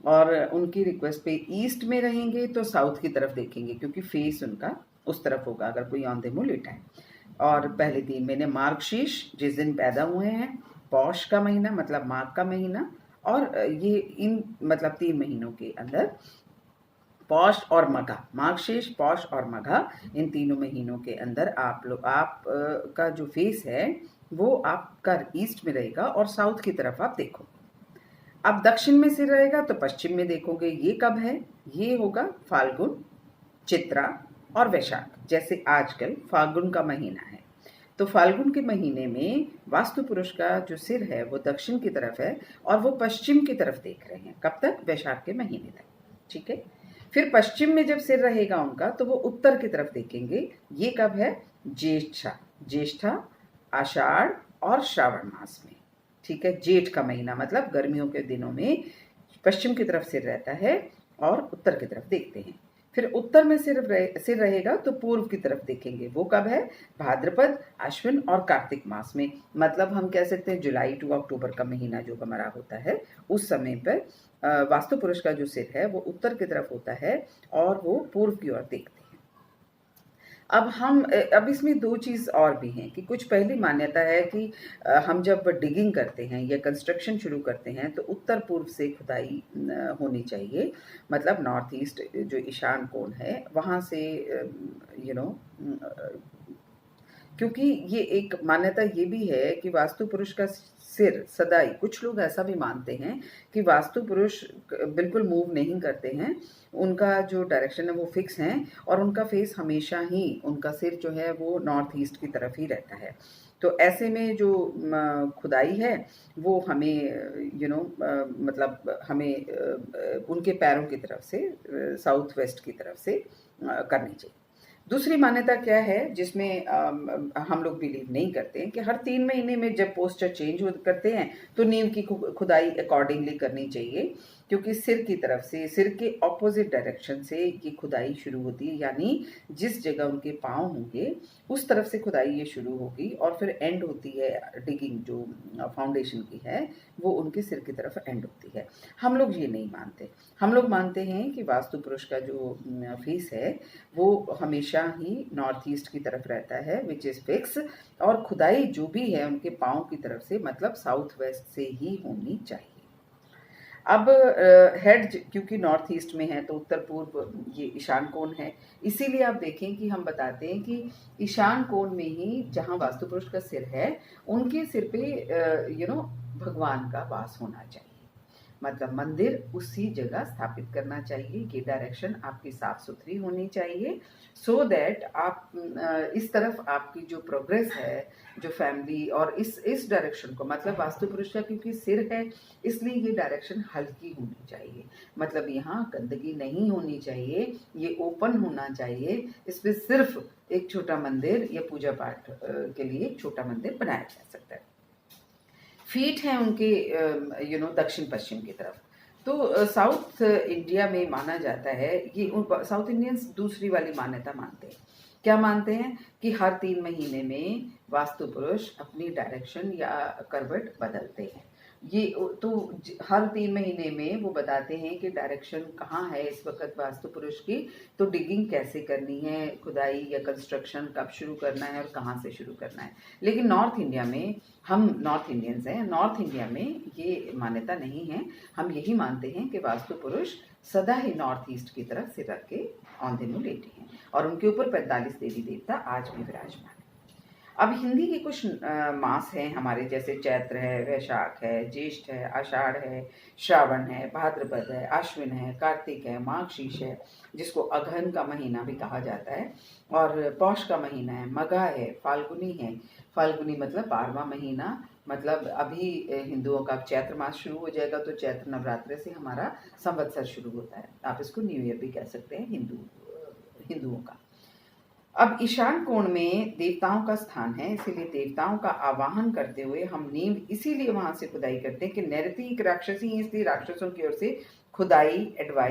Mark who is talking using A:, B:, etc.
A: और उनकी रिक्वेस्ट पे ईस्ट में रहेंगे तो साउथ की तरफ देखेंगे, क्योंकि फेस उनका उस तरफ होगा अगर कोई औंधे मुंह लेटा है। और पहले 3 महीने मार्गशीर्ष जिस दिन पैदा हुए हैं, पौष का महीना मतलब माघ का महीना, और ये इन मतलब 3 महीनों के अंदर पौष और मघा, मार्गशीर्ष, पौष और मघा, इन तीनों महीनों के अंदर आप का जो फेस है वो आपका ईस्ट में रहेगा और साउथ की तरफ आप देखो। अब दक्षिण में सिर रहेगा तो पश्चिम में देखोगे। ये कब है? ये होगा फाल्गुन, चित्रा और वैशाख। जैसे आजकल फाल्गुन का महीना है, तो फाल्गुन के महीने में वास्तु पुरुष का जो सिर है वो दक्षिण की तरफ है और वो पश्चिम की तरफ देख रहे हैं। कब तक? वैशाख के महीने तक। ठीक है। फिर पश्चिम में जब सिर रहेगा उनका तो वो उत्तर की तरफ देखेंगे। ये कब है? ज्येष्ठा, आषाढ़ और श्रावण मास में। ठीक है। जेठ का महीना मतलब गर्मियों के दिनों में पश्चिम की तरफ सिर रहता है और उत्तर की तरफ देखते हैं। फिर उत्तर में सिर रहेगा तो पूर्व की तरफ देखेंगे। वो कब है? भाद्रपद, अश्विन और कार्तिक मास में। मतलब हम कह सकते हैं जुलाई टू अक्टूबर का महीना जो हमारा होता है, उस समय पर वास्तु पुरुष का जो सिर है वो उत्तर की तरफ होता है और वो पूर्व की ओर देखते हैं। अब इसमें 2 चीज़ और भी हैं कि कुछ पहली मान्यता है कि हम जब डिगिंग करते हैं या कंस्ट्रक्शन शुरू करते हैं तो उत्तर पूर्व से खुदाई होनी चाहिए। मतलब नॉर्थ ईस्ट जो ईशान कोण है वहाँ से यू नो क्योंकि ये एक मान्यता ये भी है कि वास्तु पुरुष का सिर सदाई, कुछ लोग ऐसा भी मानते हैं कि वास्तु पुरुष बिल्कुल मूव नहीं करते हैं, उनका जो डायरेक्शन है वो फिक्स है और उनका फेस हमेशा ही, उनका सिर जो है वो नॉर्थ ईस्ट की तरफ ही रहता है। तो ऐसे में जो खुदाई है वो हमें मतलब हमें उनके पैरों की तरफ से साउथ वेस्ट की तरफ से करनी चाहिए। दूसरी मान्यता क्या है जिसमें हम लोग बिलीव नहीं करते हैं कि हर 3 महीने में जब पोस्चर चेंज करते हैं तो नींव की खुदाई अकॉर्डिंगली करनी चाहिए, क्योंकि सिर की तरफ से, सिर के ऑपोजिट डायरेक्शन से ये खुदाई शुरू होती है। यानी जिस जगह उनके पाँव होंगे उस तरफ से खुदाई ये शुरू होगी और फिर एंड होती है डिगिंग जो फाउंडेशन की है वो उनके सिर की तरफ एंड होती है। हम लोग ये नहीं मानते। हम लोग मानते हैं कि वास्तु पुरुष का जो फेस है वो हमेशा ही नॉर्थ ईस्ट की तरफ रहता है, विच इज़ फिक्स, और खुदाई जो भी है उनके पाँव की तरफ से मतलब साउथ वेस्ट से ही होनी चाहिए। अब हेड क्योंकि नॉर्थ ईस्ट में है तो उत्तर पूर्व ये ईशान कोण है, इसीलिए आप देखें कि हम बताते हैं कि ईशान कोण में ही जहाँ वास्तु पुरुष का सिर है उनके सिर पे भगवान का वास होना चाहिए। मतलब मंदिर उसी जगह स्थापित करना चाहिए। ये डायरेक्शन आपकी साफ सुथरी होनी चाहिए सो दैट आप इस तरफ आपकी जो प्रोग्रेस है, जो फैमिली और इस डायरेक्शन को, मतलब वास्तु पुरुष का क्योंकि सिर है इसलिए ये डायरेक्शन हल्की होनी चाहिए। मतलब यहाँ गंदगी नहीं होनी चाहिए, ये ओपन होना चाहिए। इस पर सिर्फ एक छोटा मंदिर या पूजा पाठ के लिए एक छोटा मंदिर बनाया जा सकता है। फीट हैं उनके दक्षिण पश्चिम की तरफ। तो साउथ इंडिया में माना जाता है, ये साउथ इंडियंस दूसरी वाली मान्यता मानते हैं। क्या मानते हैं? कि हर 3 महीने में वास्तु पुरुष अपनी डायरेक्शन या करवट बदलते हैं। ये तो हर 3 महीने में वो बताते हैं कि डायरेक्शन कहाँ है इस वक्त वास्तु पुरुष की, तो डिगिंग कैसे करनी है, खुदाई या कंस्ट्रक्शन कब शुरू करना है और कहाँ से शुरू करना है। लेकिन नॉर्थ इंडिया में, हम नॉर्थ इंडियंस हैं, नॉर्थ इंडिया में ये मान्यता नहीं है। हम यही मानते हैं कि वास्तु पुरुष सदा ही नॉर्थ ईस्ट की तरफ सिर रख के औंधे मुँह लेटे हैं और उनके ऊपर 45 देवी देवता आज भी विराजमान। अब हिंदी के कुछ मास हैं हमारे, जैसे चैत्र है, वैशाख है, ज्येष्ठ है, आषाढ़ है, श्रावण है, भाद्रपद है, अश्विन है, कार्तिक है, मार्गशीर्ष है जिसको अगहन का महीना भी कहा जाता है, और पौष का महीना है, मघा है, फाल्गुनी है। फाल्गुनी मतलब 12वां महीना। मतलब अभी हिंदुओं का चैत्र मास शुरू हो जाएगा तो चैत्र नवरात्र से हमारा संवत्सर शुरू होता है। आप इसको न्यू ईयर भी कह सकते हैं हिंदुओं का। अब ईशान कोण में देवताओं का स्थान है, इसीलिए देवताओं का आवाहन करते हुए हम नींव इसीलिए वहां से खुदाई करते हैं कि नैऋतिक राक्षसी, इसलिए राक्षसों की ओर से खुदाई एडवाइस